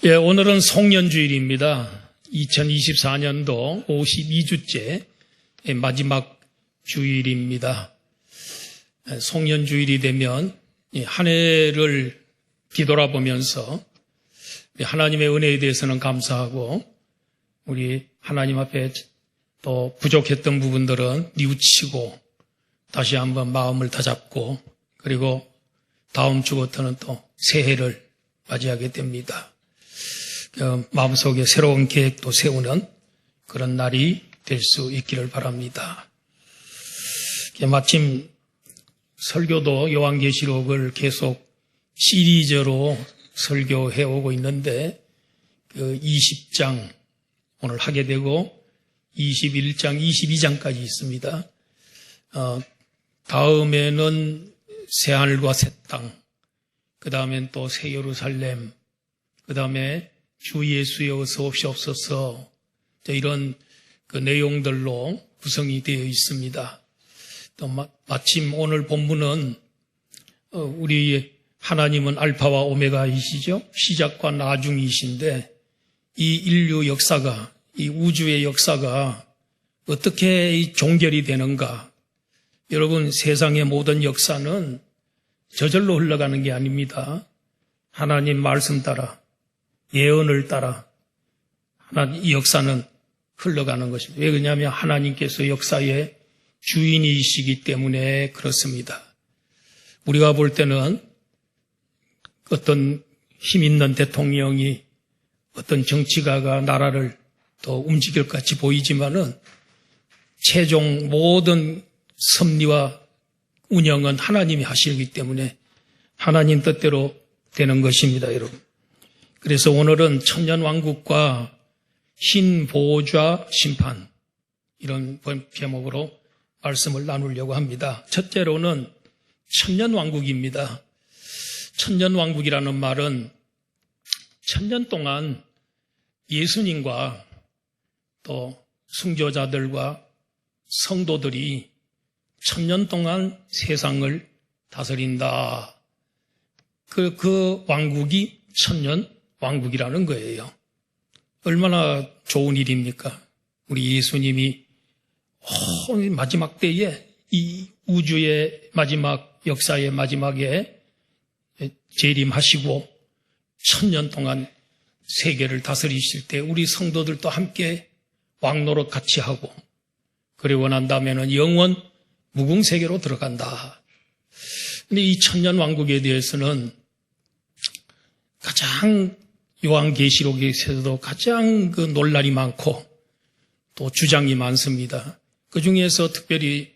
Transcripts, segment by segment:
예, 오늘은 송년주일입니다. 2024년도 52주째 마지막 주일입니다. 송년주일이 되면 한 해를 뒤돌아보면서 하나님의 은혜에 대해서는 감사하고 우리 하나님 앞에 또 부족했던 부분들은 뉘우치고 다시 한번 마음을 다잡고 그리고 다음 주부터는 또 새해를 맞이하게 됩니다. 마음속에 새로운 계획도 세우는 그런 날이 될 수 있기를 바랍니다. 마침 설교도 요한계시록을 계속 시리즈로 설교해 오고 있는데 20장 오늘 하게 되고 21장, 22장까지 있습니다. 다음에는 새하늘과 새 땅, 그 다음엔 또 새 예루살렘, 그 다음에 주 예수의 어서 오시옵소서 이런 그 내용들로 구성이 되어 있습니다. 또 마침 오늘 본문은 우리 하나님은 알파와 오메가이시죠. 시작과 나중이신데 이 인류 역사가 이 우주의 역사가 어떻게 종결이 되는가. 여러분 세상의 모든 역사는 저절로 흘러가는 게 아닙니다. 하나님 말씀 따라 예언을 따라 이 역사는 흘러가는 것입니다. 왜 그러냐면 하나님께서 역사의 주인이시기 때문에 그렇습니다. 우리가 볼 때는 어떤 힘 있는 대통령이 어떤 정치가가 나라를 더 움직일 것 같이 보이지만은 최종 모든 섭리와 운영은 하나님이 하시기 때문에 하나님 뜻대로 되는 것입니다, 여러분. 그래서 오늘은 천년왕국과 흰 보좌 심판 이런 제목으로 말씀을 나누려고 합니다. 첫째로는 천년왕국입니다. 천년왕국이라는 말은 천년 동안 예수님과 또 순교자들과 성도들이 천년 동안 세상을 다스린다. 그 왕국이 천년 왕국이라는 거예요. 얼마나 좋은 일입니까? 우리 예수님이 마지막 때에 이 우주의 마지막 역사의 마지막에 재림하시고 천년 동안 세계를 다스리실 때 우리 성도들도 함께 왕노릇 같이 하고 그리고 난 다음에는 영원 무궁세계로 들어간다. 근데 이 천년 왕국에 대해서는 가장 요한계시록에서도 가장 그 논란이 많고 또 주장이 많습니다. 그 중에서 특별히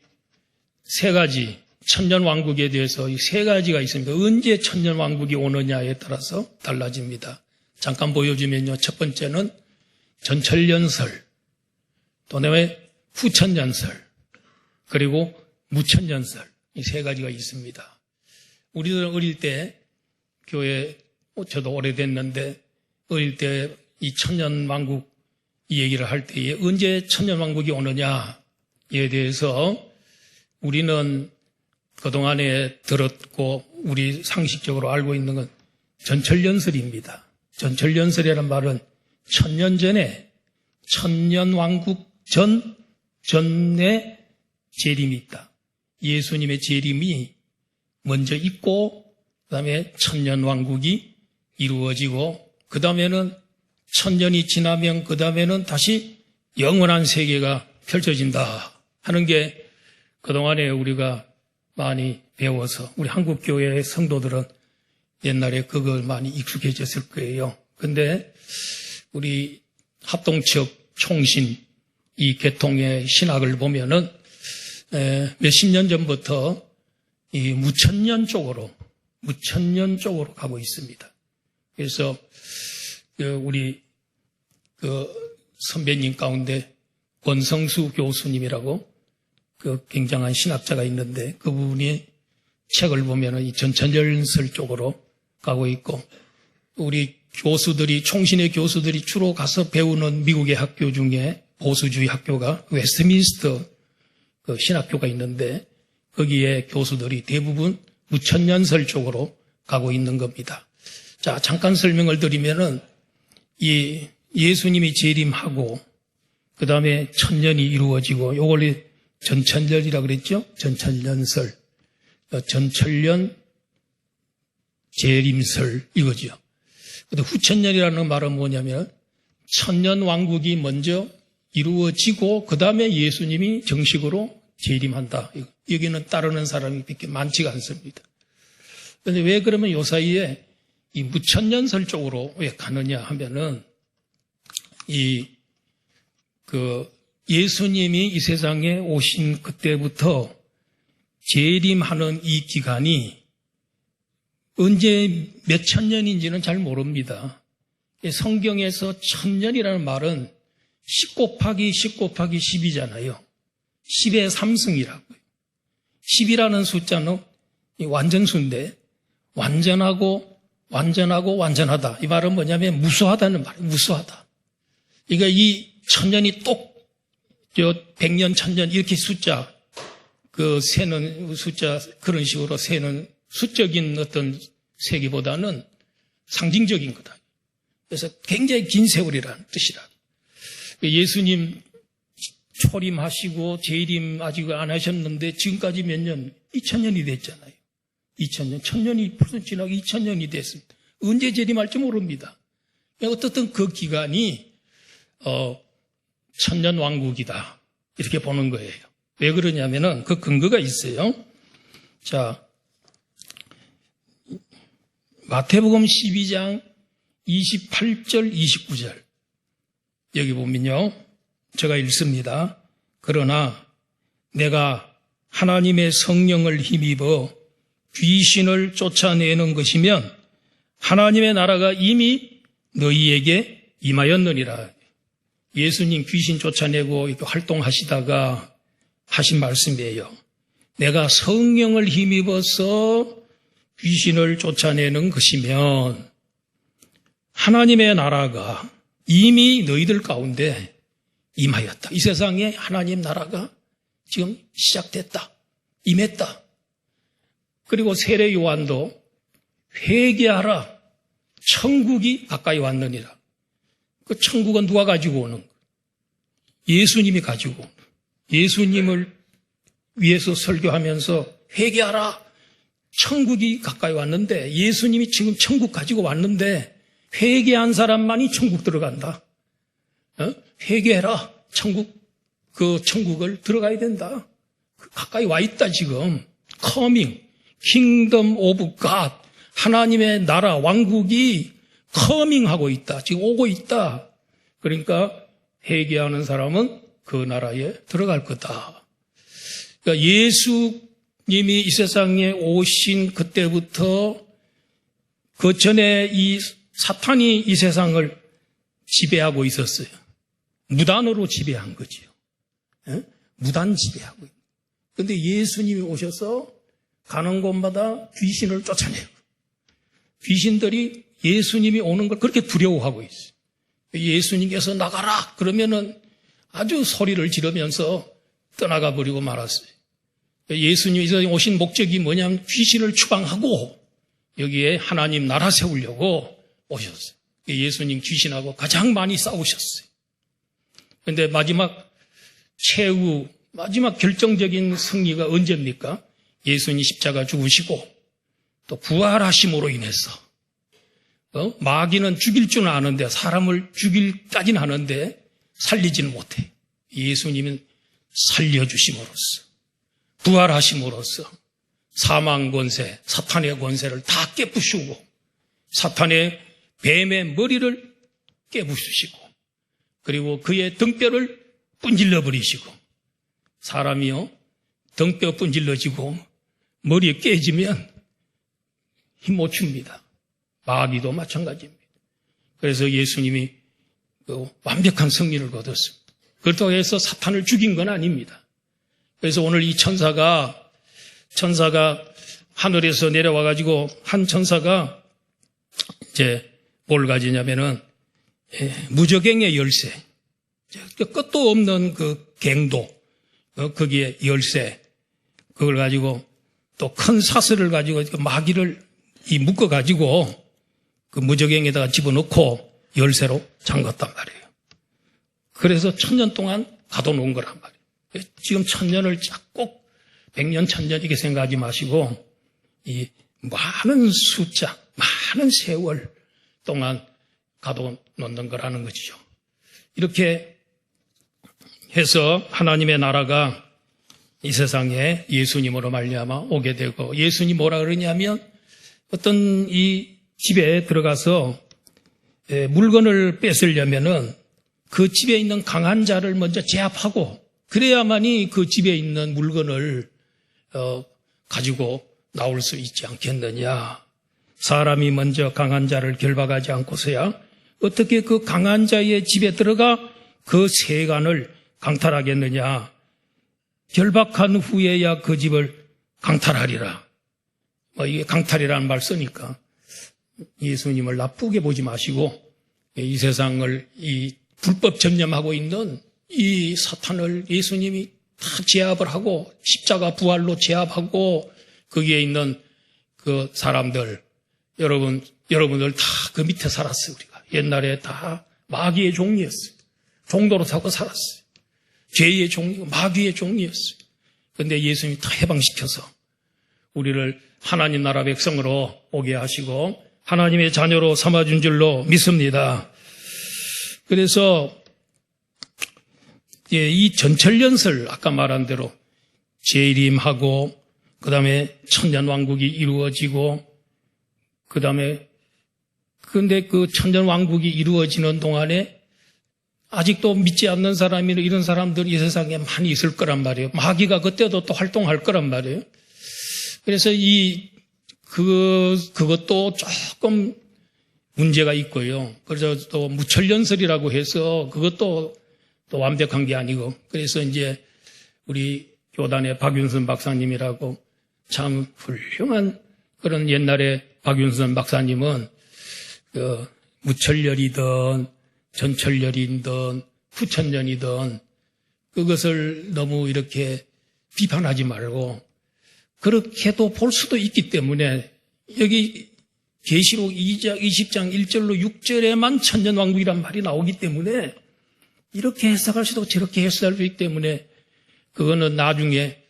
세 가지 천년 왕국에 대해서 이 세 가지가 있습니다. 언제 천년 왕국이 오느냐에 따라서 달라집니다. 잠깐 보여주면요. 첫 번째는 전천년설, 또 다음에 후천년설, 그리고 무천년설 이 세 가지가 있습니다. 우리들은 어릴 때 교회 저도 오래됐는데 어릴 때 이 천년왕국 이 얘기를 할 때에 언제 천년왕국이 오느냐에 대해서 우리는 그동안에 들었고 우리 상식적으로 알고 있는 건 전천년설입니다. 전천년설이라는 말은 천년 전에 천년왕국 전에 재림이 있다. 예수님의 재림이 먼저 있고 그 다음에 천년왕국이 이루어지고 그 다음에는 천년이 지나면 그 다음에는 다시 영원한 세계가 펼쳐진다 하는 게 그동안에 우리가 많이 배워서 우리 한국교회의 성도들은 옛날에 그걸 많이 익숙해졌을 거예요. 근데 우리 합동측 총신 이 계통의 신학을 보면은 몇십 년 전부터 이 무천년 쪽으로 가고 있습니다. 그래서 우리 선배님 가운데 권성수 교수님이라고 굉장한 신학자가 있는데 그분이 책을 보면은 이 전천년설 쪽으로 가고 있고 우리 교수들이 총신의 교수들이 주로 가서 배우는 미국의 학교 중에 보수주의 학교가 웨스트민스터 그 신학교가 있는데 거기에 교수들이 대부분 무천년설 쪽으로 가고 있는 겁니다. 자, 잠깐 설명을 드리면은 이 예수님이 재림하고 그 다음에 천년이 이루어지고 요걸 전천년이라고 그랬죠? 전천년설, 전천년 재림설 이거죠. 근데 후천년이라는 말은 뭐냐면 천년 왕국이 먼저 이루어지고 그 다음에 예수님이 정식으로 재림한다. 여기는 따르는 사람이 그렇게 많지가 않습니다. 그런데 왜 그러면 요 사이에 이 무천년설 쪽으로 왜 가느냐 하면은 예수님이 이 세상에 오신 그때부터 재림하는 이 기간이 언제 몇 천년인지는 잘 모릅니다. 성경에서 천년이라는 말은 10 곱하기 10 곱하기 10이잖아요. 10의 3승이라고요. 10이라는 숫자는 완전수인데 완전하고 완전하다. 이 말은 뭐냐면 무수하다는 말이에요. 무수하다. 그러니까 이 천년이 똑 100년, 1000년 이렇게 숫자 세는 숫자 그런 식으로 세는 수적인 어떤 세기보다는 상징적인 거다. 그래서 굉장히 긴 세월이라는 뜻이라. 예수님 초림하시고 재림 아직 안 하셨는데 지금까지 몇 년? 2000년이 됐잖아요. 2000년, 1000년이 벌써 지나고 2000년이 됐습니다. 언제 재림할지 모릅니다. 어떻든 그 기간이 천년 왕국이다 이렇게 보는 거예요. 왜 그러냐면은 그 근거가 있어요. 자, 마태복음 12장 28절 29절 여기 보면요. 제가 읽습니다. 그러나 내가 하나님의 성령을 힘입어 귀신을 쫓아내는 것이면 하나님의 나라가 이미 너희에게 임하였느니라. 예수님 귀신 쫓아내고 이렇게 활동하시다가 하신 말씀이에요. 내가 성령을 힘입어서 귀신을 쫓아내는 것이면 하나님의 나라가 이미 너희들 가운데 임하였다. 이 세상에 하나님 나라가 지금 시작됐다. 임했다. 그리고 세례 요한도 회개하라. 천국이 가까이 왔느니라. 그 천국은 누가 가지고 오는 거예요? 예수님이 가지고 오는 거예요. 예수님을 위해서 설교하면서 회개하라. 천국이 가까이 왔는데 예수님이 지금 천국 가지고 왔는데 회개한 사람만이 천국 들어간다. 회개해라. 그 천국을 들어가야 된다. 가까이 와 있다 지금. Coming. Kingdom of God. 하나님의 나라 왕국이 커밍하고 있다. 지금 오고 있다. 그러니까 회개하는 사람은 그 나라에 들어갈 거다. 그러니까 예수님이 이 세상에 오신 그때부터 그 전에 이 사탄이 이 세상을 지배하고 있었어요. 무단으로 지배한 거지요. 무단 지배하고. 그런데 예수님이 오셔서 가는 곳마다 귀신을 쫓아내고 귀신들이 예수님이 오는 걸 그렇게 두려워하고 있어요. 예수님께서 나가라 그러면은 아주 소리를 지르면서 떠나가 버리고 말았어요. 예수님이 오신 목적이 뭐냐면 귀신을 추방하고 여기에 하나님 나라 세우려고 오셨어요. 예수님 귀신하고 가장 많이 싸우셨어요. 그런데 마지막 최후 마지막 결정적인 승리가 언제입니까? 예수님이 십자가 죽으시고 또 부활하심으로 인해서 마귀는 죽일 줄은 아는데 사람을 죽일까지는 아는데 살리지는 못해. 예수님은 살려주심으로써 부활하심으로써 사망 권세, 사탄의 권세를 다 깨부수고 사탄의 뱀의 머리를 깨부수시고 그리고 그의 등뼈를 분질러 버리시고 사람이요 등뼈 분질러지고 머리에 깨지면 힘 못 줍니다. 마귀도 마찬가지입니다. 그래서 예수님이 완벽한 승리를 거뒀습니다. 그렇다고 해서 사탄을 죽인 건 아닙니다. 그래서 오늘 이 천사가 하늘에서 내려와 가지고 한 천사가 이제 뭘 가지냐면은 무저갱의 열쇠, 끝도 없는 그 갱도 거기에 열쇠 그걸 가지고 또 큰 사슬을 가지고 마귀를 묶어 가지고 그 무저갱에다가 집어넣고 열쇠로 잠갔단 말이에요. 그래서 1000년 동안 가둬놓은 거란 말이에요. 지금 1000년을 꼭 100년, 1000년 이렇게 생각하지 마시고 이 많은 숫자, 많은 세월 동안 가둬놓는 거라는 것이죠. 이렇게 해서 하나님의 나라가 이 세상에 예수님으로 말미암아 오게 되고, 예수님이 뭐라 그러냐면 어떤 이 집에 들어가서 물건을 뺏으려면은 그 집에 있는 강한 자를 먼저 제압하고 그래야만이 그 집에 있는 물건을 가지고 나올 수 있지 않겠느냐. 사람이 먼저 강한 자를 결박하지 않고서야 어떻게 그 강한 자의 집에 들어가 그 세간을 강탈하겠느냐. 결박한 후에야 그 집을 강탈하리라. 이게 강탈이라는 말 쓰니까 예수님을 나쁘게 보지 마시고 이 세상을 이 불법 전념하고 있는 이 사탄을 예수님이 다 제압을 하고 십자가 부활로 제압하고 거기에 있는 그 사람들, 여러분들 다 그 밑에 살았어요. 우리가 옛날에 다 마귀의 종이었어요. 종도로 사고 살았어요. 죄의 종이고 마귀의 종이었어요. 그런데 예수님이 다 해방시켜서 우리를 하나님 나라 백성으로 오게 하시고 하나님의 자녀로 삼아준 줄로 믿습니다. 그래서 이 전철연설 아까 말한 대로 재림하고 그 다음에 천년왕국이 이루어지고 그 다음에 근데 그 천년왕국이 이루어지는 동안에 아직도 믿지 않는 사람이나 이런 사람들이 이 세상에 많이 있을 거란 말이에요. 마귀가 그때도 또 활동할 거란 말이에요. 그래서 그것도 조금 문제가 있고요. 그래서 또 무천연설이라고 해서 그것도 또 완벽한 게 아니고, 그래서 이제 우리 교단의 박윤선 박사님이라고 참 훌륭한 그런 옛날에 박윤선 박사님은 그 무천년이든 전천년이든 후천년이든 그것을 너무 이렇게 비판하지 말고 그렇게도 볼 수도 있기 때문에 여기 계시록 20장 1절로 6절에만 천년왕국이란 말이 나오기 때문에 이렇게 해석할 수도 저렇게 해석할 수 있기 때문에 그거는 나중에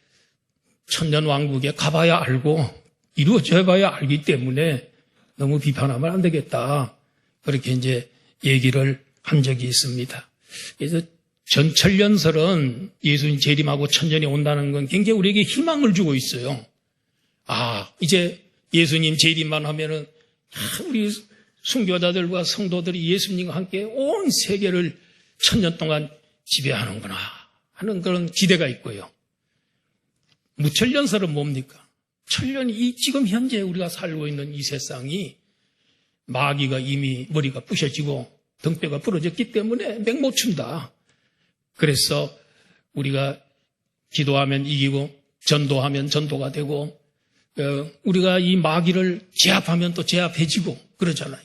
천년왕국에 가봐야 알고 이루어져 봐야 알기 때문에 너무 비판하면 안 되겠다. 그렇게 이제 얘기를 한 적이 있습니다. 그래서 전철연설은 예수님 재림하고 천년이 온다는 건 굉장히 우리에게 희망을 주고 있어요. 이제 예수님 재림만 하면은 우리 순교자들과 성도들이 예수님과 함께 온 세계를 천년 동안 지배하는구나 하는 그런 기대가 있고요. 무천연설은 뭡니까? 천년이 지금 현재 우리가 살고 있는 이 세상이 마귀가 이미 머리가 부셔지고 등뼈가 부러졌기 때문에 맹못 춘다. 그래서 우리가 기도하면 이기고 전도하면 전도가 되고 우리가 이 마귀를 제압하면 또 제압해지고 그러잖아요.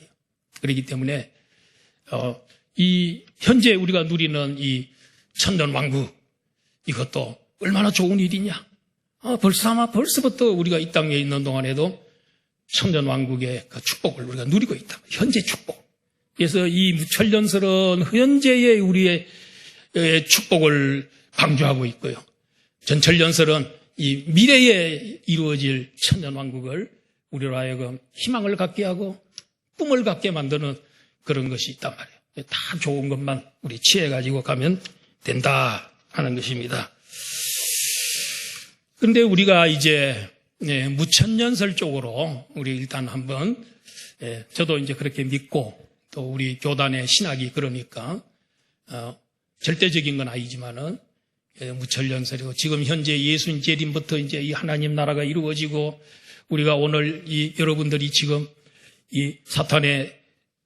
그렇기 때문에 이 현재 우리가 누리는 이 천년왕국 이것도 얼마나 좋은 일이냐. 벌써부터 우리가 이 땅에 있는 동안에도 천년왕국의 그 축복을 우리가 누리고 있다. 현재 축복. 그래서 이 무천연설은 현재의 우리의 축복을 강조하고 있고요. 전철연설은 이 미래에 이루어질 천년왕국을 우리로 하여금 희망을 갖게 하고 꿈을 갖게 만드는 그런 것이 있단 말이에요. 다 좋은 것만 우리 취해가지고 가면 된다 하는 것입니다. 그런데 우리가 이제 무천연설 쪽으로 우리 일단 한번 저도 이제 그렇게 믿고 또 우리 교단의 신학이 그러니까 절대적인 건 아니지만은 무천연설이고 지금 현재 예수님 재림부터 이제 이 하나님 나라가 이루어지고 우리가 오늘 이 여러분들이 지금 이 사탄의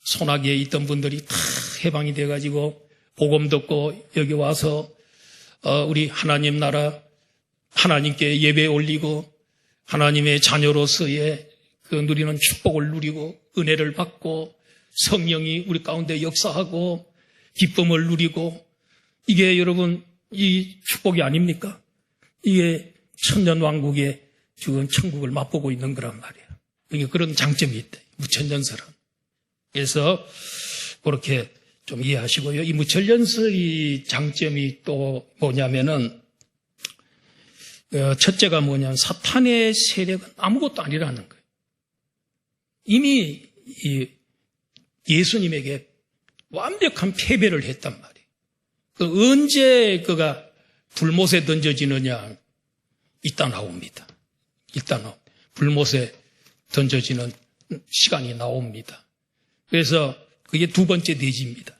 손아귀에 있던 분들이 다 해방이 돼가지고 복음 듣고 여기 와서 우리 하나님 나라 하나님께 예배 올리고 하나님의 자녀로서의 그 누리는 축복을 누리고 은혜를 받고 성령이 우리 가운데 역사하고 기쁨을 누리고 이게 여러분 이 축복이 아닙니까? 이게 천년왕국의 지금 천국을 맛보고 있는 거란 말이에요. 그러니까 그런 장점이 있다. 무천연설은. 그래서 그렇게 좀 이해하시고요. 이 무천년설의 장점이 또 뭐냐면은, 첫째가 뭐냐면 사탄의 세력은 아무것도 아니라는 거예요. 이미 예수님에게 완벽한 패배를 했단 말이에요. 언제 그가 불못에 던져지느냐? 이따 나옵니다. 불못에 던져지는 시간이 나옵니다. 그래서 그게 두 번째 대지입니다.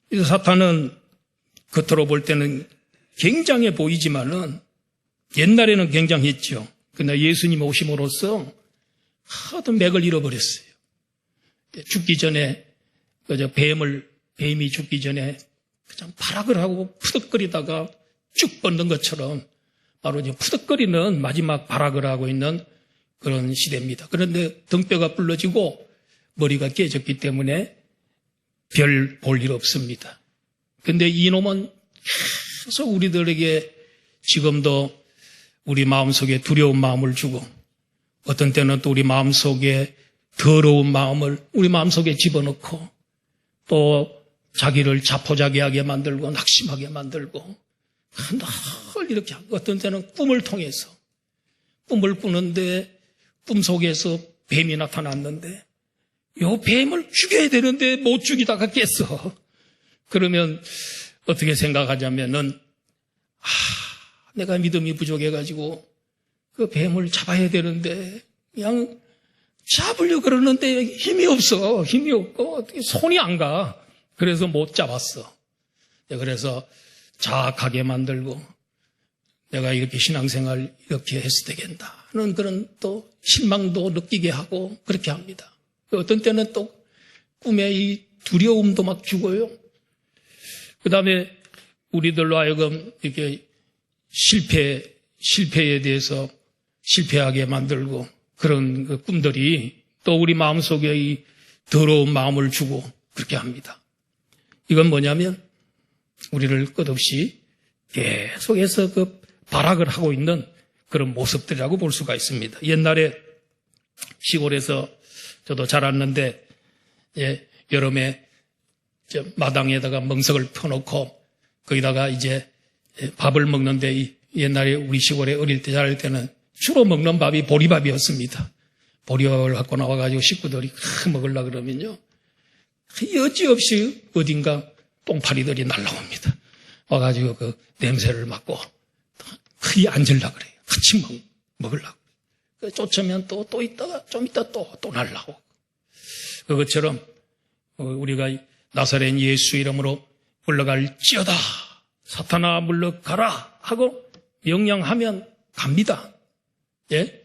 그래서 사탄은 겉으로 볼 때는 굉장해 보이지만은 옛날에는 굉장했죠. 그러나 예수님 오심으로써 하도 맥을 잃어버렸어요. 죽기 전에 뱀이 죽기 전에 그냥 발악을 하고 푸덕거리다가 쭉 뻗는 것처럼 바로 이제 푸덕거리는 마지막 발악을 하고 있는 그런 시대입니다. 그런데 등뼈가 불러지고 머리가 깨졌기 때문에 별 볼 일 없습니다. 근데 이놈은 계속 우리들에게 지금도 우리 마음속에 두려운 마음을 주고 어떤 때는 또 우리 마음속에 더러운 마음을 우리 마음속에 집어넣고 또 자기를 자포자기하게 만들고 낙심하게 만들고 늘 이렇게 어떤 때는 꿈을 통해서 꿈을 꾸는데 꿈 속에서 뱀이 나타났는데 요 뱀을 죽여야 되는데 못 죽이다가 깼어. 그러면 어떻게 생각하자면은 내가 믿음이 부족해가지고 그 뱀을 잡아야 되는데 그냥 잡으려고 그러는데 힘이 없고 어떻게 손이 안 가. 그래서 못 잡았어. 그래서 자학하게 만들고 내가 이렇게 신앙생활 이렇게 했을 되겠다 하는 그런 또 실망도 느끼게 하고 그렇게 합니다. 어떤 때는 또 꿈에 이 두려움도 막 주고요. 그 다음에 우리들로 하여금 이렇게 실패에 대해서 실패하게 만들고 그런 그 꿈들이 또 우리 마음속에 이 더러운 마음을 주고 그렇게 합니다. 이건 뭐냐면 우리를 끝없이 계속해서 그 발악을 하고 있는 그런 모습들이라고 볼 수가 있습니다. 옛날에 시골에서 저도 자랐는데 여름에 마당에다가 멍석을 펴놓고 거기다가 이제 밥을 먹는데 옛날에 우리 시골에 어릴 때 자랄 때는 주로 먹는 밥이 보리밥이었습니다. 보리밥을 갖고 나와가지고 식구들이 먹으려고 그러면요. 여지없이 어딘가 똥파리들이 날라옵니다. 와가지고 그 냄새를 맡고 거기 앉으려고 그래요. 같이 먹으려고. 쫓으면 또 있다가 좀 있다 또 날라오고. 그것처럼 우리가 나사렛 예수 이름으로 물러갈지어다. 사탄아 물러가라 하고 명령하면 갑니다. 예?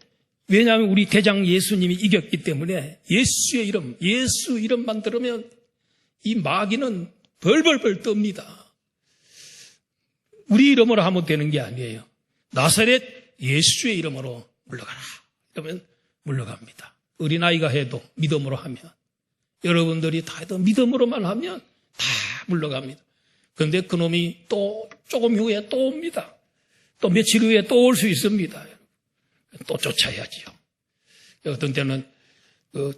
왜냐하면 우리 대장 예수님이 이겼기 때문에 예수 이름만 들으면 이 마귀는 벌벌벌 떱니다. 우리 이름으로 하면 되는 게 아니에요. 나사렛 예수의 이름으로 물러가라. 그러면 물러갑니다. 어린아이가 해도 믿음으로 하면 여러분들이 다 해도 믿음으로만 하면 다 물러갑니다. 그런데 그놈이 또 조금 후에 또 옵니다. 또 며칠 후에 또 올 수 있습니다. 또 쫓아야지요. 어떤 때는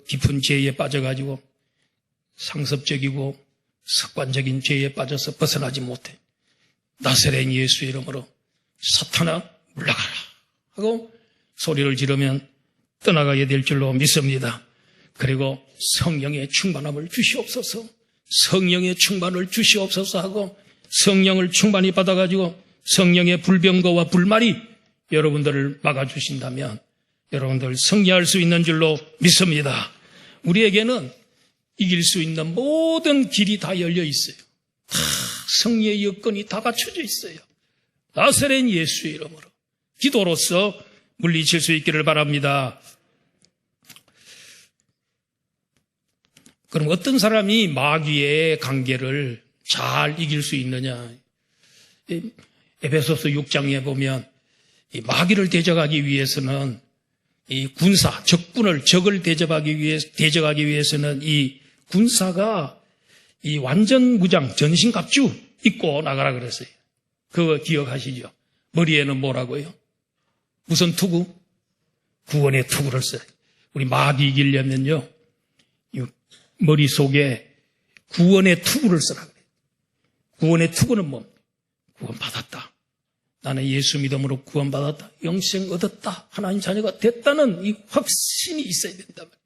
깊은 죄에 빠져가지고 상습적이고 습관적인 죄에 빠져서 벗어나지 못해. 나사렛 예수 이름으로 사탄아 물러가라 하고 소리를 지르면 떠나가게 될 줄로 믿습니다. 그리고 성령의 충만함을 주시옵소서. 성령의 충만을 주시옵소서 하고 성령을 충만히 받아가지고 성령의 불병거와 불말이 여러분들을 막아주신다면 여러분들 승리할 수 있는 줄로 믿습니다. 우리에게는 이길 수 있는 모든 길이 다 열려 있어요. 다 승리의 여건이 다 갖춰져 있어요. 나사렛 예수 이름으로 기도로서 물리칠 수 있기를 바랍니다. 그럼 어떤 사람이 마귀의 관계를 잘 이길 수 있느냐? 에베소서 6장에 보면 이 마귀를 대적하기 위해서는 이 군사, 적을 대적하기 위해서는 이 군사가 이 완전 무장, 전신갑주 입고 나가라 그랬어요. 그거 기억하시죠? 머리에는 뭐라고요? 무슨 투구? 구원의 투구를 써요. 우리 마귀 이기려면요. 머릿속에 구원의 투구를 쓰라 그래요. 구원의 투구는 뭡니까? 구원받았다. 나는 예수 믿음으로 구원받았다. 영생 얻었다. 하나님 자녀가 됐다는 이 확신이 있어야 된단 말이에요.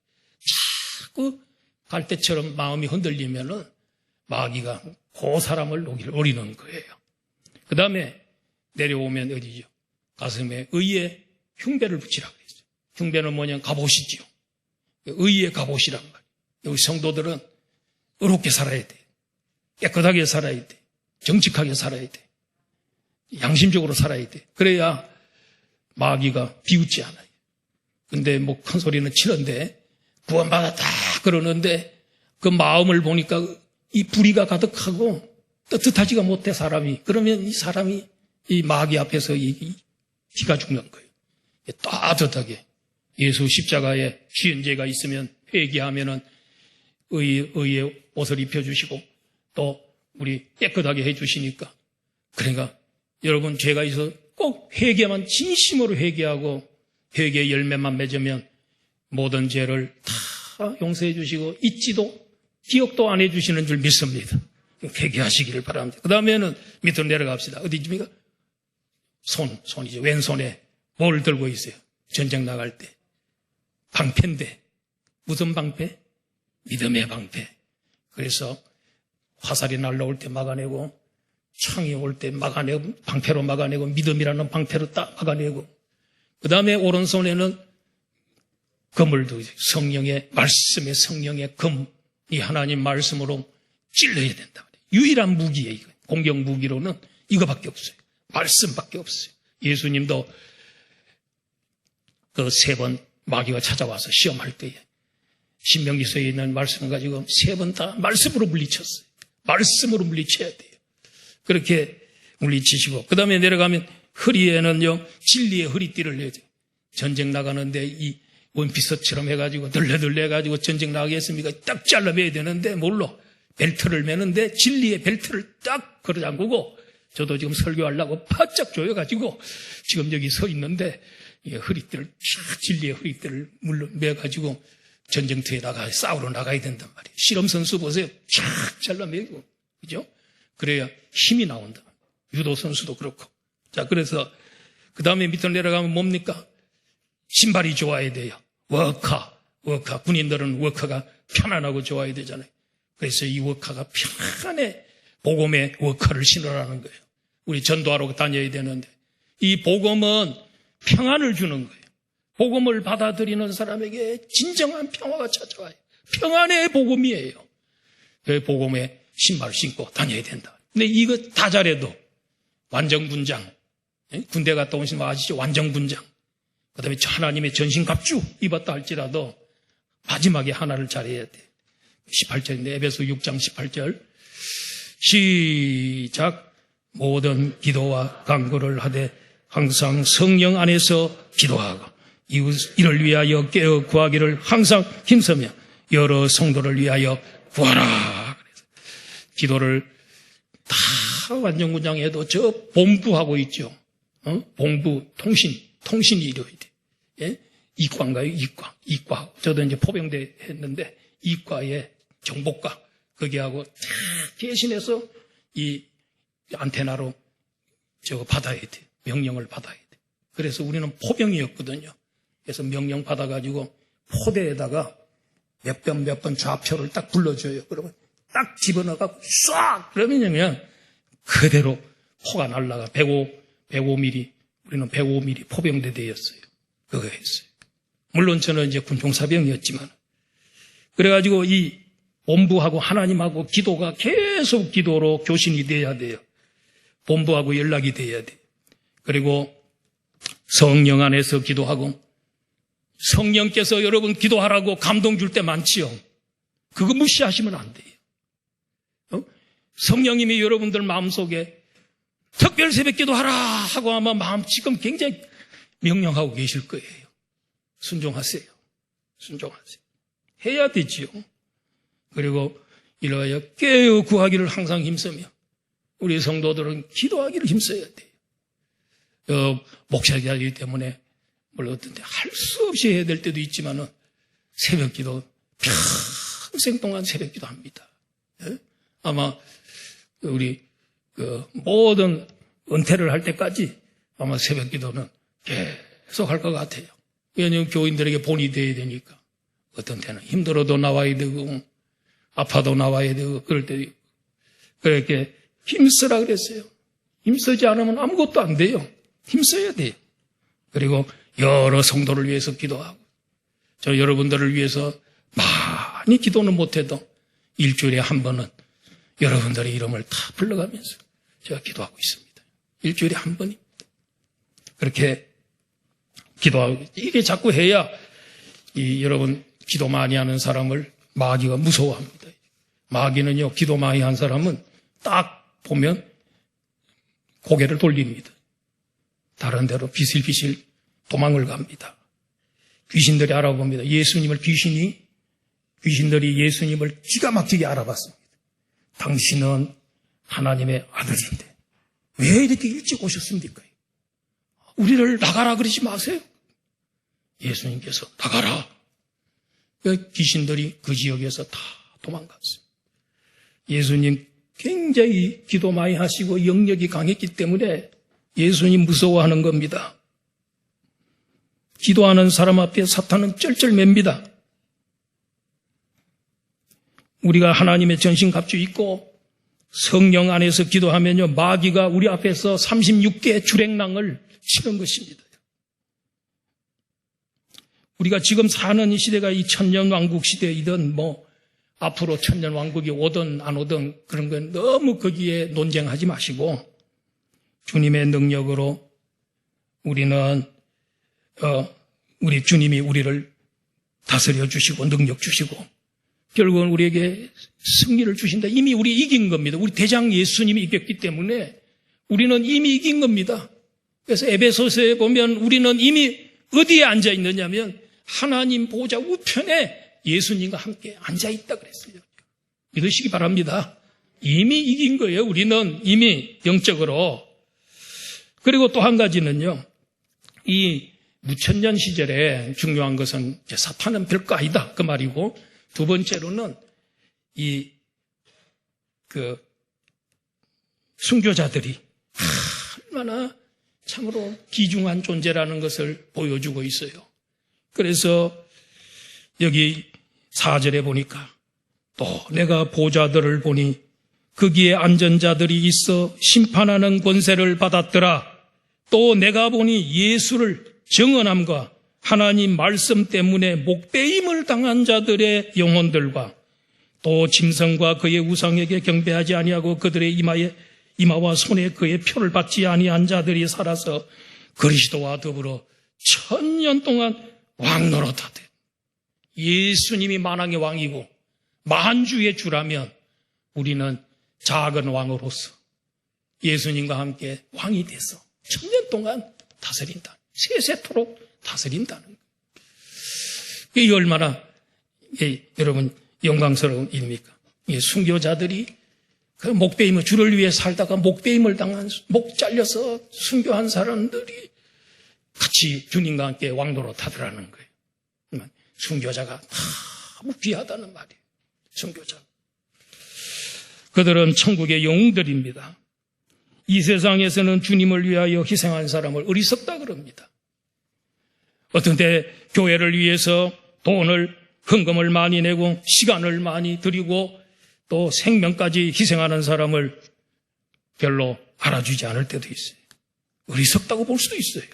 자꾸 갈대처럼 마음이 흔들리면은 마귀가 그 사람을 노리는 거예요. 그 다음에 내려오면 어디죠? 가슴에 의의 흉배를 붙이라고 그랬어요. 흉배는 뭐냐? 갑옷이지요. 의의 갑옷이란 말이에요. 여기 성도들은 의롭게 살아야 돼. 깨끗하게 살아야 돼. 정직하게 살아야 돼. 양심적으로 살아야 돼. 그래야 마귀가 비웃지 않아요. 근데 뭐 큰 소리는 치는데 구원받았다 그러는데 그 마음을 보니까 이 불의가 가득하고 떳떳하지가 못해 사람이. 그러면 이 사람이 이 마귀 앞에서 이 기가 죽는 거예요. 따뜻하게 예수 십자가에 지은 죄가 있으면 회개하면은 의의 옷을 입혀주시고 또 우리 깨끗하게 해주시니까. 그러니까 여러분 죄가 있어 꼭 회개만 진심으로 회개하고 회개의 열매만 맺으면 모든 죄를 다 용서해 주시고 잊지도 기억도 안 해주시는 줄 믿습니다. 회개하시기를 바랍니다. 그 다음에는 밑으로 내려갑시다. 어디입니까? 손이죠. 왼손에 뭘 들고 있어요? 전쟁 나갈 때. 방패인데. 무슨 방패? 믿음의 방패. 그래서 화살이 날라올 때 막아내고 창이 올 때 막아내고 방패로 막아내고 믿음이라는 방패로 딱 막아내고 그 다음에 오른손에는 금을 두고 성령의 말씀의 성령의 금이 하나님 말씀으로 찔러야 된다. 유일한 무기예요. 이거. 공격 무기로는 이거밖에 없어요. 말씀밖에 없어요. 예수님도 그 3번 마귀가 찾아와서 시험할 때에 신명기서에 있는 말씀을 가지고 3번 다 말씀으로 물리쳤어요. 말씀으로 물리쳐야 돼요. 그렇게 물리치시고 그 다음에 내려가면 허리에는요 진리의 허리띠를 내야 돼요. 전쟁 나가는데 이 원피스처럼 해가지고 들레들레 해가지고 전쟁 나가겠습니까? 딱 잘라매야 되는데 뭘로? 벨트를 매는데 진리의 벨트를 딱 걸어잠그고 저도 지금 설교하려고 바짝 조여가지고 지금 여기 서 있는데 허리띠를 진리의 허리띠를 매가지고 전쟁터에 싸우러 나가야 된단 말이에요. 실험선수 보세요. 쫙 잘라매고 그죠? 그래야 힘이 나온다. 유도 선수도 그렇고. 자, 그래서 그 다음에 밑으로 내려가면 뭡니까? 신발이 좋아야 돼요. 워커. 군인들은 워커가 편안하고 좋아야 되잖아요. 그래서 이 워커가 편안해. 복음의 워커를 신으라는 거예요. 우리 전도하러 다녀야 되는데 이 복음은 평안을 주는 거예요. 복음을 받아들이는 사람에게 진정한 평화가 찾아와요. 평안의 복음이에요. 그 복음의 신발을 신고 다녀야 된다. 근데 이거 다 잘해도 완전군장, 군대 갔다 오신 분 아시죠? 완전군장. 그 다음에 하나님의 전신갑주 입었다 할지라도 마지막에 하나를 잘해야 돼. 18절인데 에베소 6장 18절 시작. 모든 기도와 간구를 하되 항상 성령 안에서 기도하고 이를 위하여 깨어 구하기를 항상 힘쓰며 여러 성도를 위하여 구하라. 그래서 기도를 다 완전군장해도 저 본부하고 있죠. 본부 통신이 이루어야 돼. 예? 이과인가요? 이과. 저도 이제 포병대 했는데 이과의 정보과 거기하고 다 대신해서 이 안테나로 저거 받아야 돼. 명령을 받아야 돼. 그래서 우리는 포병이었거든요. 그래서 명령 받아가지고 포대에다가 몇 번 좌표를 딱 불러줘요. 그러면 딱 집어넣어가지고 쏴! 그러면 그대로 포가 날라가. 105mm. 우리는 105mm 포병대대였어요. 그거 했어요. 물론 저는 이제 군종사병이었지만. 그래가지고 이 본부하고 하나님하고 기도가 계속 기도로 교신이 돼야 돼요. 본부하고 연락이 돼야 돼. 그리고 성령 안에서 기도하고 성령께서 여러분 기도하라고 감동 줄 때 많지요. 그거 무시하시면 안 돼요. 성령님이 여러분들 마음속에 특별 새벽 기도하라 하고 아마 마음 지금 굉장히 명령하고 계실 거예요. 순종하세요. 해야 되지요. 그리고 이러하여 깨어 구하기를 항상 힘쓰며 우리 성도들은 기도하기를 힘써야 돼요. 목사이기 때문에 물론 어떤데 할 수 없이 해야 될 때도 있지만은 새벽 기도 평생 동안 새벽 기도합니다. 예? 아마 우리 모든 은퇴를 할 때까지 아마 새벽 기도는 계속 할 것 같아요. 왜냐하면 교인들에게 본이 되어야 되니까. 어떤 때는 힘들어도 나와야 되고 아파도 나와야 되고 그럴 때 그렇게 힘쓰라 그랬어요. 힘쓰지 않으면 아무것도 안 돼요. 힘써야 돼요. 그리고 여러 성도를 위해서 기도하고 저 여러분들을 위해서 많이 기도는 못해도 일주일에 한 번은 여러분들의 이름을 다 불러가면서 제가 기도하고 있습니다. 일주일에 한 번입니다. 그렇게 기도하고 이게 자꾸 해야 여러분 기도 많이 하는 사람을 마귀가 무서워합니다. 마귀는요, 기도 많이 한 사람은 딱 보면 고개를 돌립니다. 다른 데로 비실비실 도망을 갑니다. 귀신들이 알아봅니다. 귀신들이 예수님을 기가 막히게 알아봤습니다. 당신은 하나님의 아들인데 왜 이렇게 일찍 오셨습니까? 우리를 나가라 그러지 마세요. 예수님께서 나가라. 귀신들이 그 지역에서 다 도망갔어요. 예수님 굉장히 기도 많이 하시고 영역이 강했기 때문에 예수님 무서워하는 겁니다. 기도하는 사람 앞에 사탄은 쩔쩔맵니다. 우리가 하나님의 전신갑주 입고 성령 안에서 기도하면요, 마귀가 우리 앞에서 36개의 주랭랑을 치는 것입니다. 우리가 지금 사는 시대가 이 천년왕국 시대이든 앞으로 천년왕국이 오든 안 오든 그런 건 너무 거기에 논쟁하지 마시고 주님의 능력으로 우리는 우리 주님이 우리를 다스려 주시고 능력 주시고 결국은 우리에게 승리를 주신다. 이미 우리 이긴 겁니다. 우리 대장 예수님이 이겼기 때문에 우리는 이미 이긴 겁니다. 그래서 에베소서에 보면 우리는 이미 어디에 앉아 있느냐면 하나님 보좌 우편에 예수님과 함께 앉아 있다 그랬어요. 믿으시기 바랍니다. 이미 이긴 거예요. 우리는 이미 영적으로. 그리고 또 한 가지는요. 이 무천년 시절에 중요한 것은 사탄은 별거 아니다 그 말이고 두 번째로는 순교자들이 얼마나 참으로 귀중한 존재라는 것을 보여주고 있어요. 그래서 여기 4절에 보니까 또 내가 보좌들을 보니 거기에 앉은 자들이 있어 심판하는 권세를 받았더라. 또 내가 보니 예수를 정언함과 하나님 말씀 때문에 목배임을 당한 자들의 영혼들과 또 짐승과 그의 우상에게 경배하지 아니하고 그들의 이마와 손에 그의 표를 받지 아니한 자들이 살아서 그리스도와 더불어 1000년 동안 왕 노릇하되 예수님이 만왕의 왕이고 만주의 주라면 우리는 작은 왕으로서 예수님과 함께 왕이 돼서 1000년 동안 다스린다. 세세토록 다스린다는 거예요. 이게 얼마나 여러분 영광스러운 일입니까? 순교자들이 그 목배임을 주를 위해 살다가 목배임을 당한 목 잘려서 순교한 사람들이 같이 주님과 함께 왕노릇 하더라는 거예요. 순교자가 너무 귀하다는 말이에요. 순교자. 그들은 천국의 영웅들입니다. 이 세상에서는 주님을 위하여 희생한 사람을 어리석다 그럽니다. 어떤 때 교회를 위해서 돈을 헌금을 많이 내고 시간을 많이 들이고 또 생명까지 희생하는 사람을 별로 알아주지 않을 때도 있어요. 어리석다고 볼 수도 있어요.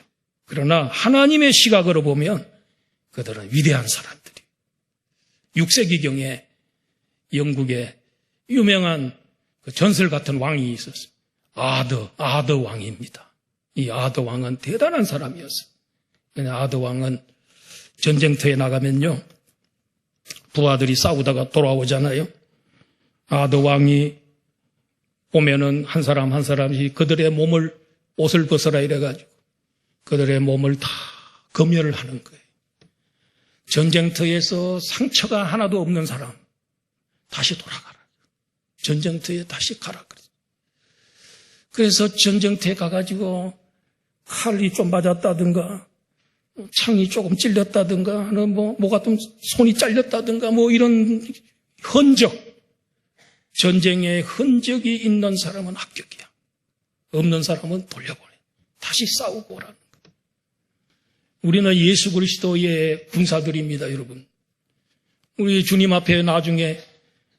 그러나 하나님의 시각으로 보면 그들은 위대한 사람들이. 6세기경에 영국에 유명한 전설 같은 왕이 있었어요. 아더 왕입니다. 이 아더 왕은 대단한 사람이었어요. 아더 왕은 전쟁터에 나가면요, 부하들이 싸우다가 돌아오잖아요. 아더 왕이 보면은 한 사람 한 사람씩 그들의 몸을 옷을 벗어라 이래가지고 그들의 몸을 다 검열을 하는 거예요. 전쟁터에서 상처가 하나도 없는 사람 다시 돌아가라. 전쟁터에 다시 가라. 그래서 전쟁터에 가가지고 칼이 좀 맞았다든가 창이 조금 찔렸다든가 뭐가 좀 손이 잘렸다든가 이런 흔적, 전쟁의 흔적이 있는 사람은 합격이야. 없는 사람은 돌려보내. 다시 싸우고 오라는 거다. 우리는 예수 그리스도의 군사들입니다, 여러분. 우리 주님 앞에 나중에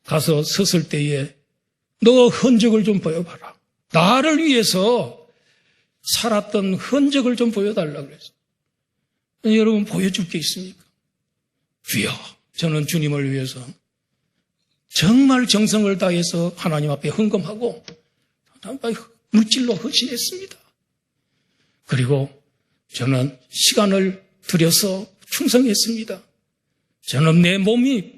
가서 섰을 때에 너 흔적을 좀 보여봐라. 나를 위해서 살았던 흔적을 좀 보여달라고 그랬어요. 여러분, 보여줄 게 있습니까? 주여, 저는 주님을 위해서 정말 정성을 다해서 하나님 앞에 헌금하고 물질로 헌신했습니다. 그리고 저는 시간을 들여서 충성했습니다. 저는 내 몸이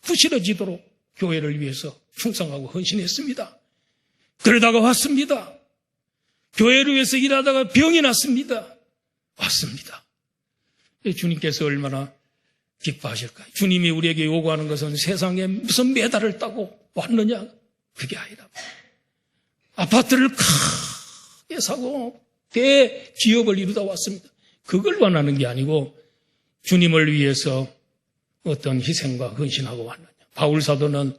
부실어지도록 교회를 위해서 충성하고 헌신했습니다. 그러다가 왔습니다. 교회를 위해서 일하다가 병이 났습니다. 왔습니다. 주님께서 얼마나 기뻐하실까요? 주님이 우리에게 요구하는 것은 세상에 무슨 메달을 따고 왔느냐? 그게 아니라 아파트를 크게 사고 대기업을 이루다 왔습니다. 그걸 원하는 게 아니고 주님을 위해서 어떤 희생과 헌신하고 왔느냐. 바울 사도는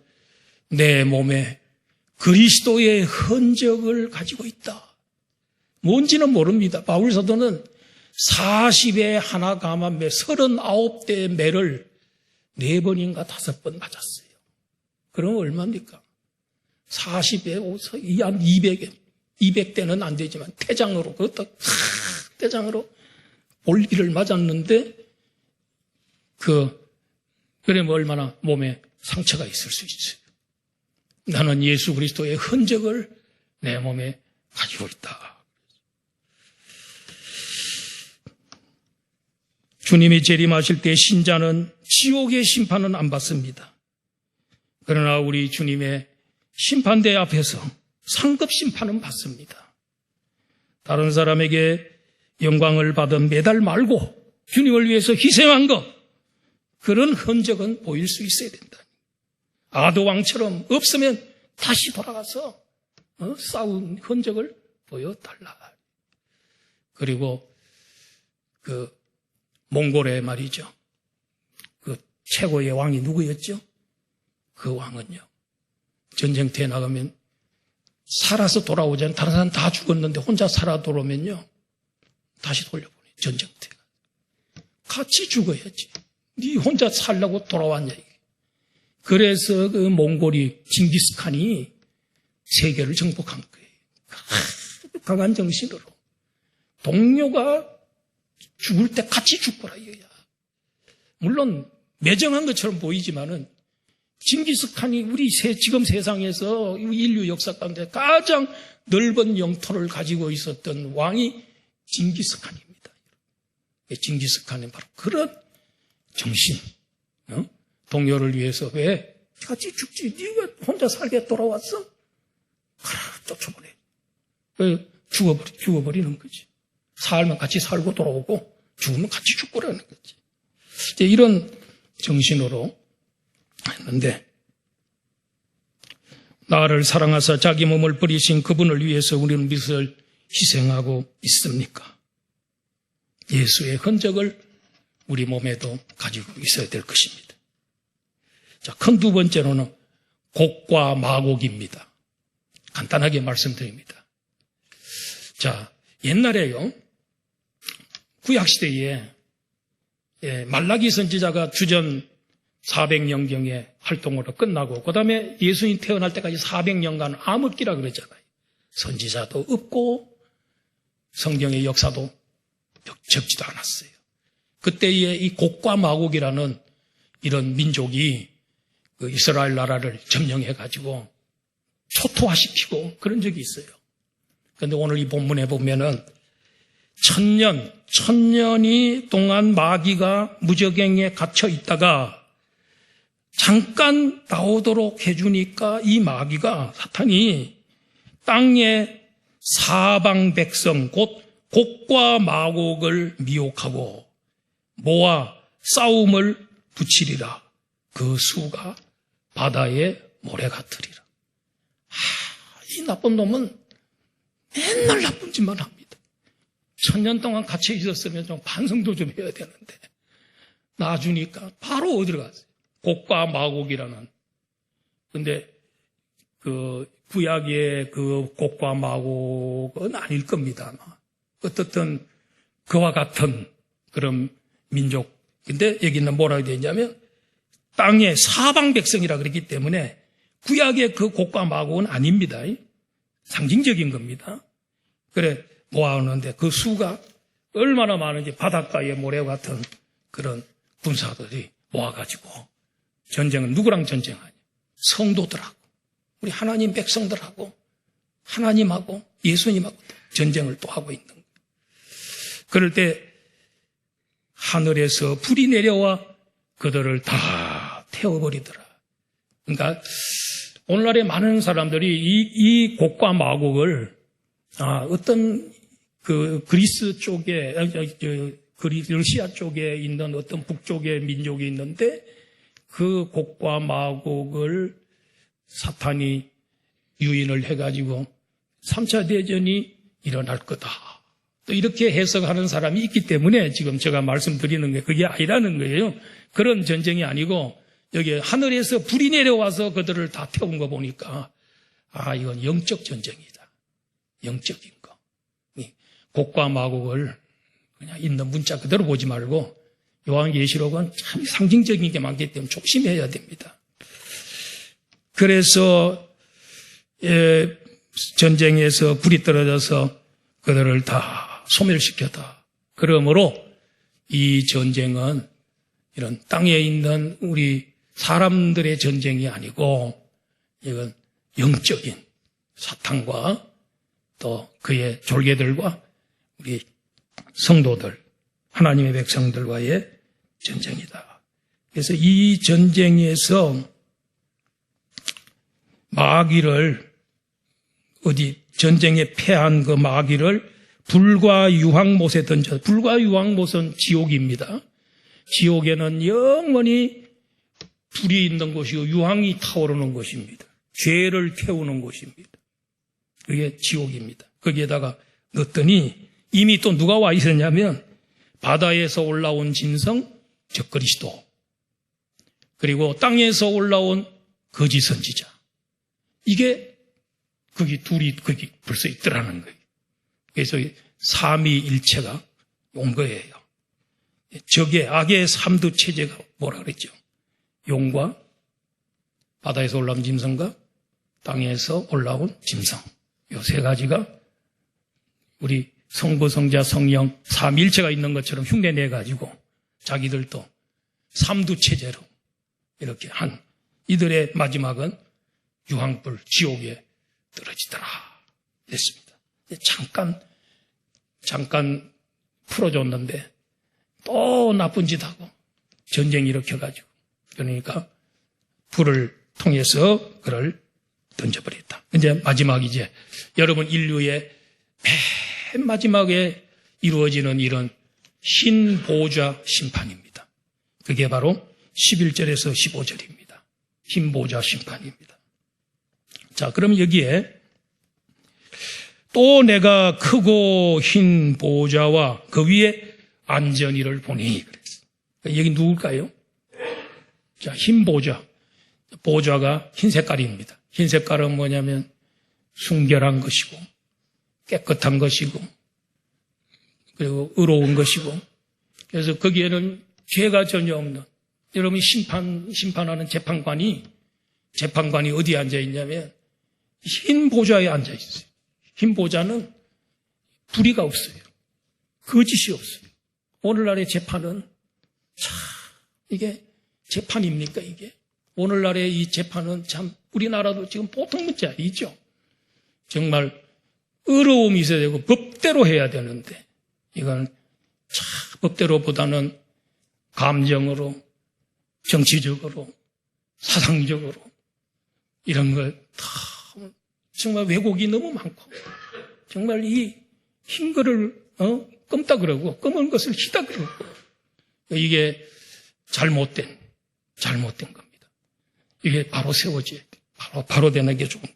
내 몸에 그리스도의 흔적을 가지고 있다. 뭔지는 모릅니다. 바울 사도는 40에 하나 감한 매, 39대의 매를 4번인가 5번 맞았어요. 그럼 얼마입니까? 40에 한 200대는 안 되지만 태장으로, 그것도 태장으로 볼비를 맞았는데 그러면 얼마나 몸에 상처가 있을 수 있어요. 나는 예수 그리스도의 흔적을 내 몸에 가지고 있다. 주님이 재림하실 때 신자는 지옥의 심판은 안 받습니다. 그러나 우리 주님의 심판대 앞에서 상급 심판은 받습니다. 다른 사람에게 영광을 받은 메달 말고 주님을 위해서 희생한 것, 그런 흔적은 보일 수 있어야 된다. 아도왕처럼 없으면 다시 돌아가서 싸운 흔적을 보여달라. 그리고 몽골의 말이죠. 최고의 왕이 누구였죠? 그 왕은요, 전쟁터에 나가면 살아서 돌아오잖아요. 다른 사람 다 죽었는데 혼자 살아 돌아오면요, 다시 돌려보내. 전쟁터에 같이 죽어야지. 네 혼자 살려고 돌아왔냐 이게. 그래서 그 몽골이 징기스칸이 세계를 정복한 거예요. 강한 정신으로 동료가 죽을 때 같이 죽거라 이거야. 물론 매정한 것처럼 보이지만은 징기스칸이 우리 지금 세상에서 인류 역사 가운데 가장 넓은 영토를 가지고 있었던 왕이 징기스칸입니다. 징기스칸은 바로 그런 정신, 동료를 위해서 왜 같이 죽지? 네가 혼자 살게 돌아왔어? 쫓아보내. 죽어버리는 거지. 살면 같이 살고 돌아오고 죽으면 같이 죽고라는 거지. 이제 이런 정신으로 했는데, 나를 사랑하사 자기 몸을 버리신 그분을 위해서 우리는 무엇을 희생하고 있습니까? 예수의 흔적을 우리 몸에도 가지고 있어야 될 것입니다. 자, 큰 두 번째로는 곡과 마곡입니다. 간단하게 말씀드립니다. 자, 옛날에요, 구약시대에 말라기 선지자가 주전 400년경에 활동으로 끝나고 그 다음에 예수님 태어날 때까지 400년간 암흑기라 그러잖아요. 선지자도 없고 성경의 역사도 적지도 않았어요. 그때에 이 곡과 마곡이라는 이런 민족이 그 이스라엘 나라를 점령해가지고 초토화시키고 그런 적이 있어요. 그런데 오늘 이 본문에 보면은 천년이 동안 마귀가 무저갱에 갇혀 있다가 잠깐 나오도록 해주니까 이 마귀가, 사탄이 땅의 사방 백성 곧 곡과 마곡을 미혹하고 모아 싸움을 붙이리라. 그 수가 바다의 모래 같으리라. 이 나쁜 놈은 맨날 나쁜 짓만 합니다. 1000년 동안 갇혀 있었으면 좀 반성도 좀 해야 되는데 놔주니까 바로 어디로 갔어요? 곡과 마곡이라는 근데 그 구약의 그 곡과 마곡은 아닐 겁니다. 아마. 어떻든 그와 같은 그런 민족. 근데 여기는 뭐라고 되어 있냐면 땅의 사방 백성이라 그랬기 때문에 구약의 그 곡과 마곡은 아닙니다. 상징적인 겁니다. 그래 모아오는데 그 수가 얼마나 많은지 바닷가의 모래와 같은 그런 군사들이 모아가지고 전쟁은 누구랑 전쟁하냐? 성도들하고 우리 하나님 백성들하고 하나님하고 예수님하고 전쟁을 또 하고 있는 거예요. 그럴 때 하늘에서 불이 내려와 그들을 다 태워버리더라. 그러니까 오늘날에 많은 사람들이 이 곡과 마곡을 어떤 그 그리스 쪽에 러시아 쪽에 있는 어떤 북쪽의 민족이 있는데 그 곡과 마곡을 사탄이 유인을 해가지고 3차 대전이 일어날 거다. 또 이렇게 해석하는 사람이 있기 때문에 지금 제가 말씀드리는 게 그게 아니라는 거예요. 그런 전쟁이 아니고 여기 하늘에서 불이 내려와서 그들을 다 태운 거 보니까 이건 영적 전쟁이다. 영적인 거. 곡과 마곡을 그냥 있는 문자 그대로 보지 말고 요한계시록은 참 상징적인 게 많기 때문에 조심해야 됩니다. 그래서 전쟁에서 불이 떨어져서 그들을 다 소멸시켰다. 그러므로 이 전쟁은 이런 땅에 있는 우리 사람들의 전쟁이 아니고 이건 영적인 사탄과 또 그의 졸개들과 우리 성도들, 하나님의 백성들과의 전쟁이다. 그래서 이 전쟁에서 마귀를 전쟁에 패한 그 마귀를 불과 유황못에 던져. 불과 유황못은 지옥입니다. 지옥에는 영원히 불이 있는 곳이고 유황이 타오르는 곳입니다. 죄를 태우는 곳입니다. 그게 지옥입니다. 거기에다가 넣었더니 이미 또 누가 와 있었냐면 바다에서 올라온 짐승 즉 그리스도 그리고 땅에서 올라온 거짓 선지자 이게 거기 둘이 거기 벌써 있더라는 거예요. 그래서 삼위일체가 온 거예요. 적의 악의 삼두 체제가 뭐라 그랬죠? 용과 바다에서 올라온 짐승과 땅에서 올라온 짐승 이 세 가지가 우리 성부, 성자, 성령 삼위일체가 있는 것처럼 흉내내가지고 자기들도 삼두 체제로 이렇게 한 이들의 마지막은 유황불 지옥에 떨어지더라 했습니다. 잠깐 풀어줬는데 또 나쁜 짓 하고 전쟁 일으켜가지고 그러니까 불을 통해서 그를 던져버렸다. 이제 마지막이제 여러분 인류의 맨 마지막에 이루어지는 이런 흰 보좌 심판입니다. 그게 바로 11절에서 15절입니다. 흰 보좌 심판입니다. 자, 그럼 여기에 또 내가 크고 흰 보좌와 그 위에 앉은 이를 보니 그랬어. 여기 누굴까요? 자, 흰 보좌. 보좌가 흰 색깔입니다. 흰 색깔은 뭐냐면 순결한 것이고 깨끗한 것이고 그리고 의로운 것이고 그래서 거기에는 죄가 전혀 없는 여러분이 심판하는 재판관이 어디에 앉아 있냐면 흰 보좌에 앉아 있어요. 흰 보좌는 불의가 없어요. 거짓이 없어요. 오늘날의 재판은 참 이게 재판입니까 이게? 오늘날의 이 재판은 참 우리나라도 지금 보통 문제 아니죠. 정말 의로움이 있어야 되고 법대로 해야 되는데 이건 참 법대로보다는 감정으로 정치적으로 사상적으로 이런 걸 다 정말 왜곡이 너무 많고 정말 이 흰 거를 껌다 그러고 검은 것을 희다 그러고 이게 잘못된 겁니다. 이게 바로 세워져야 돼. 바로 되는 게 좋은 거예요.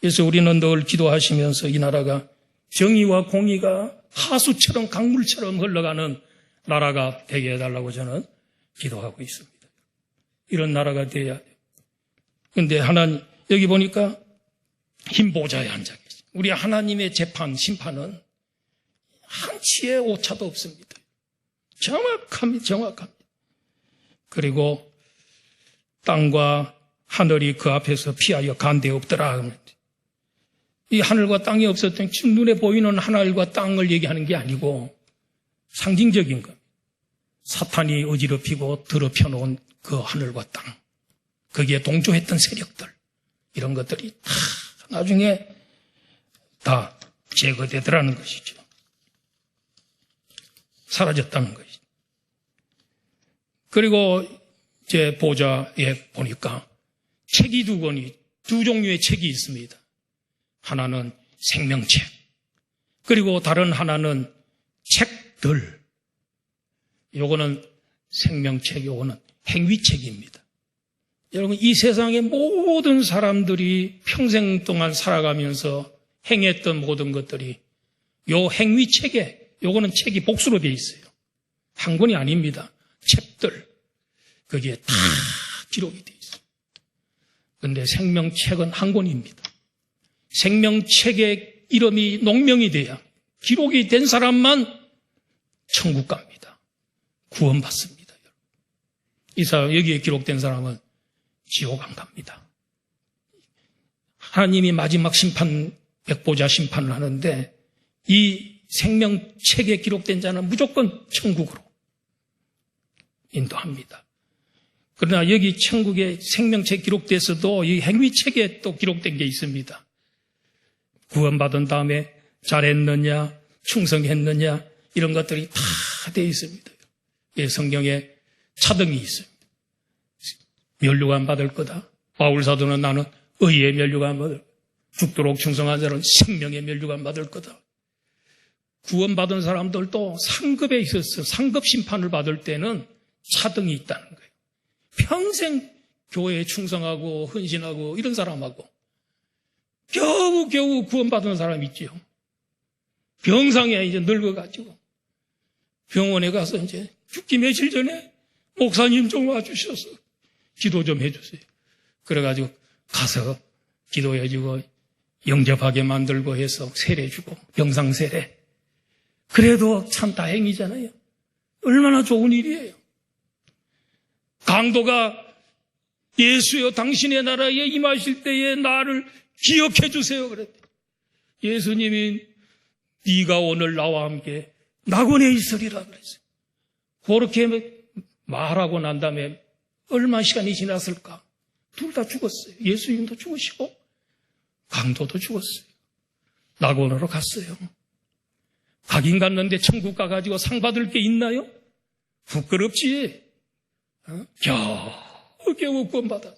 그래서 우리는 늘 기도하시면서 이 나라가 정의와 공의가 하수처럼 강물처럼 흘러가는 나라가 되게 해달라고 저는 기도하고 있습니다. 이런 나라가 되어야 돼요. 근데 하나님, 여기 보니까 흰 보좌에 앉아 계세요. 우리 하나님의 재판, 심판은 한치의 오차도 없습니다. 정확합니다. 그리고 땅과 하늘이 그 앞에서 피하여 간데 없더라. 이 하늘과 땅이 없었던 눈에 보이는 하늘과 땅을 얘기하는 게 아니고 상징적인 것. 사탄이 어지럽히고 더럽혀 놓은 그 하늘과 땅. 거기에 동조했던 세력들. 이런 것들이 다 나중에 다 제거되더라는 것이죠. 사라졌다는 것이죠. 그리고 제 보좌에 보니까 책이 두 권이, 두 종류의 책이 있습니다. 하나는 생명책, 그리고 다른 하나는 책들. 요거는 생명책, 요거는 행위책입니다. 여러분, 이 세상의 모든 사람들이 평생 동안 살아가면서 행했던 모든 것들이 요 행위책에, 요거는 책이 복수로 되어 있어요. 한 권이 아닙니다. 책들. 거기에 다 기록이 되어 있어요. 그런데 생명책은 한 권입니다. 생명책의 이름이 농명이 돼야 기록이 된 사람만 천국 갑니다. 구원받습니다. 이 사람, 여기에 기록된 사람은 지옥 안 갑니다. 하나님이 마지막 심판, 백보자 심판을 하는데 이 생명책에 기록된 자는 무조건 천국으로 인도합니다. 그러나 여기 천국의 생명책 기록돼서도 이 행위책에 또 기록된 게 있습니다. 구원받은 다음에 잘했느냐, 충성했느냐, 이런 것들이 다 되어 있습니다. 예, 성경에 차등이 있습니다. 면류관 받을 거다. 바울 사도는 나는 의의 면류관 받을 거다. 죽도록 충성한 자는 생명의 면류관 받을 거다. 구원받은 사람들도 상급에 있어서 상급 심판을 받을 때는 차등이 있다는 거예요. 평생 교회에 충성하고 헌신하고 이런 사람하고 겨우 구원받은 사람 있지요. 병상에 이제 늙어가지고 병원에 가서 이제 죽기 며칠 전에 목사님 좀 와주셔서 기도 좀 해주세요. 그래가지고 가서 기도해주고 영접하게 만들고 해서 세례주고 병상 세례. 그래도 참 다행이잖아요. 얼마나 좋은 일이에요. 강도가 예수여 당신의 나라에 임하실 때에 나를 기억해 주세요 그랬대. 예수님이 네가 오늘 나와 함께 낙원에 있으리라 그랬어요. 그렇게 말하고 난 다음에 얼마 시간이 지났을까? 둘 다 죽었어요. 예수님도 죽으시고 강도도 죽었어요. 낙원으로 갔어요. 가긴 갔는데 천국 가가지고 상 받을 게 있나요? 부끄럽지. 겨우 구원받아.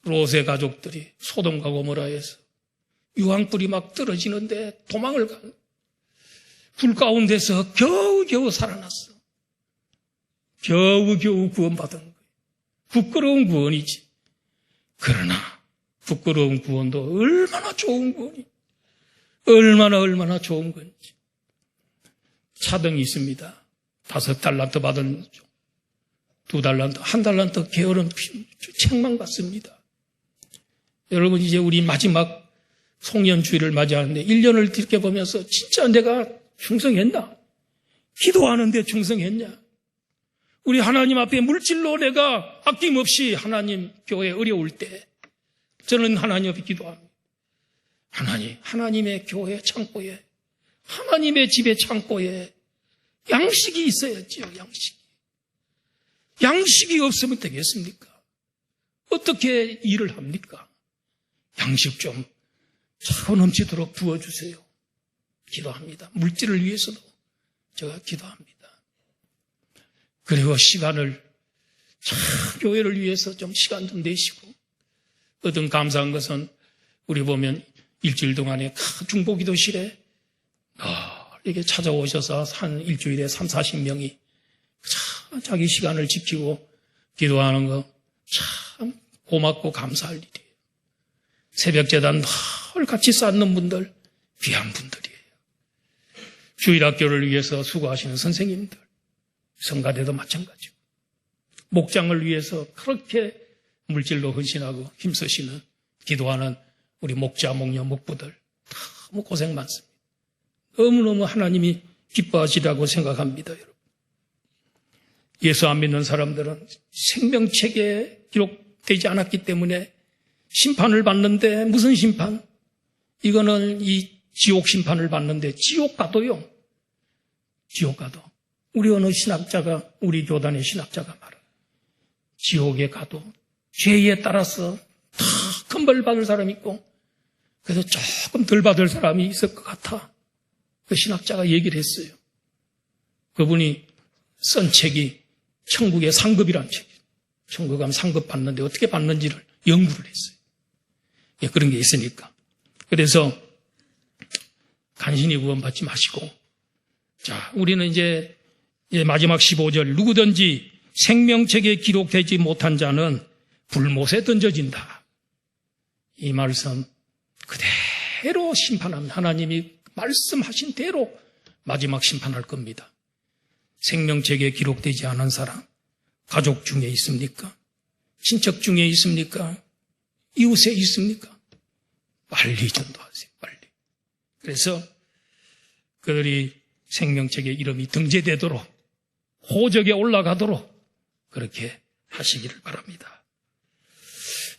롯의 가족들이 소돔과 고모라에서 유황불이 막 떨어지는데 도망을 가. 불 가운데서 겨우 살아났어. 겨우 구원받은 거예요. 부끄러운 구원이지. 그러나 부끄러운 구원도 얼마나 좋은 구원이, 얼마나 좋은 건지. 차등이 있습니다. 5달란트 받은 2달란트, 1달란트 게으른 책만 받습니다. 여러분, 이제 우리 마지막 송년주의를 맞이하는데 1년을 뒤집어보면서 진짜 내가 충성했나? 기도하는데 충성했냐? 우리 하나님 앞에 물질로 내가 아낌없이 하나님 교회 어려울 때 저는 하나님 앞에 기도합니다. 하나님의 교회 창고에, 하나님의 집의 창고에 양식이 있어야지요, 양식이 없으면 되겠습니까? 어떻게 일을 합니까? 양식 좀 차고 넘치도록 부어주세요. 기도합니다. 물질을 위해서도 제가 기도합니다. 그리고 시간을, 교회를 위해서 좀 시간 좀 내시고, 어떤 감사한 것은 우리 보면 일주일 동안에 중보기도실에 이렇게 찾아오셔서 한 일주일에 30-40명이 자기 시간을 지키고 기도하는 거 참 고맙고 감사할 일이에요. 새벽재단 늘 같이 쌓는 분들, 귀한 분들이에요. 주일학교를 위해서 수고하시는 선생님들, 성가대도 마찬가지고, 목장을 위해서 그렇게 물질로 헌신하고 힘쓰시는 기도하는 우리 목자, 목녀, 목부들 너무 고생 많습니다. 너무너무 하나님이 기뻐하시라고 생각합니다, 여러분. 예수 안 믿는 사람들은 생명책에 기록되지 않았기 때문에 심판을 받는데 무슨 심판? 이거는 이 지옥 심판을 받는데 지옥 가도요. 지옥 가도. 우리 어느 신학자가 우리 교단의 신학자가 말해요. 지옥에 가도 죄에 따라서 다 큰 벌 받을 사람이 있고 그래서 조금 덜 받을 사람이 있을 것 같아. 그 신학자가 얘기를 했어요. 그분이 쓴 책이 천국의 상급이라는 책이에요. 천국 가면 상급 받는데 어떻게 받는지를 연구를 했어요. 예, 그런 게 있으니까. 그래서 간신히 구원받지 마시고 자, 우리는 이제 마지막 15절 누구든지 생명책에 기록되지 못한 자는 불못에 던져진다. 이 말씀 그대로 심판합니다. 하나님이 말씀하신 대로 마지막 심판할 겁니다. 생명책에 기록되지 않은 사람 가족 중에 있습니까? 친척 중에 있습니까? 이웃에 있습니까? 빨리 전도하세요. 빨리. 그래서 그들이 생명책에 이름이 등재되도록 호적에 올라가도록 그렇게 하시기를 바랍니다.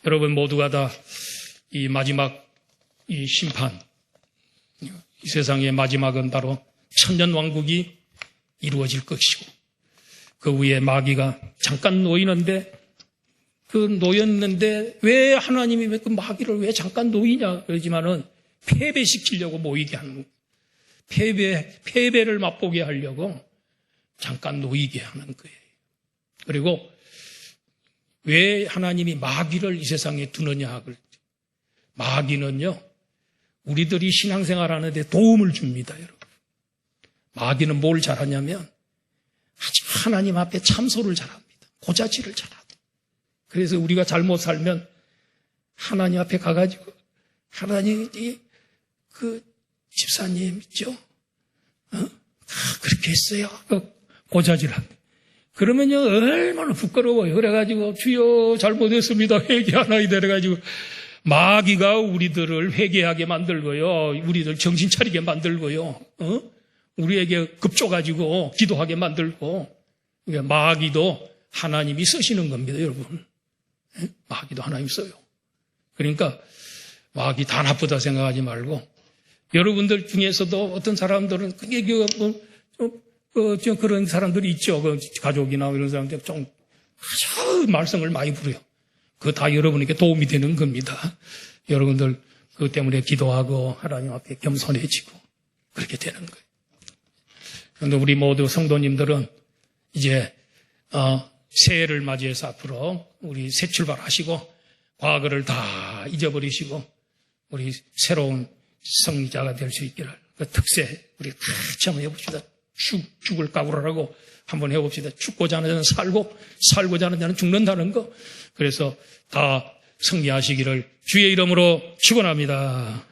여러분 모두가 다 이 마지막 이 심판, 이 세상의 마지막은 바로 천년왕국이 이루어질 것이고 그 위에 마귀가 잠깐 놓이는데 그 놓였는데 왜 하나님이 그 마귀를 왜 잠깐 놓이냐 그러지만은 패배시키려고 모이게 하는 거예요. 패배를 맛보게 하려고 잠깐 놓이게 하는 거예요. 그리고 왜 하나님이 마귀를 이 세상에 두느냐 그럴 때 마귀는요 우리들이 신앙생활 하는데 도움을 줍니다. 여러분 마귀는 뭘 잘하냐면 하나님 앞에 참소를 잘합니다. 고자질을 잘합니다. 그래서 우리가 잘못 살면 하나님 앞에 가가지고 하나님이 그 집사님 있죠? 그렇게 했어요. 고자질합니다. 그러면요 얼마나 부끄러워요. 그래가지고 주여 잘못했습니다. 회개하나이다. 그래가지고 마귀가 우리들을 회개하게 만들고요. 우리들 정신 차리게 만들고요. 우리에게 급조가지고 기도하게 만들고 마귀도 하나님이 쓰시는 겁니다. 여러분. 마귀도 하나님 써요. 그러니까 마귀 다 나쁘다 생각하지 말고 여러분들 중에서도 어떤 사람들은 그런 사람들이 있죠. 가족이나 이런 사람들 좀 아주 말썽을 많이 부려요. 그거 다 여러분에게 도움이 되는 겁니다. 여러분들 그것 때문에 기도하고 하나님 앞에 겸손해지고 그렇게 되는 거예요. 그런데 우리 모두 성도님들은 이제 새해를 맞이해서 앞으로 우리 새 출발하시고 과거를 다 잊어버리시고 우리 새로운 성리자가 될 수 있기를 그 특세 우리 같이 한번 해봅시다. 죽을 각오를 하고 한번 해봅시다. 죽고자 하는 자는 살고 살고자 하는 자는 죽는다는 거. 그래서 다 승리하시기를 주의 이름으로 축원합니다.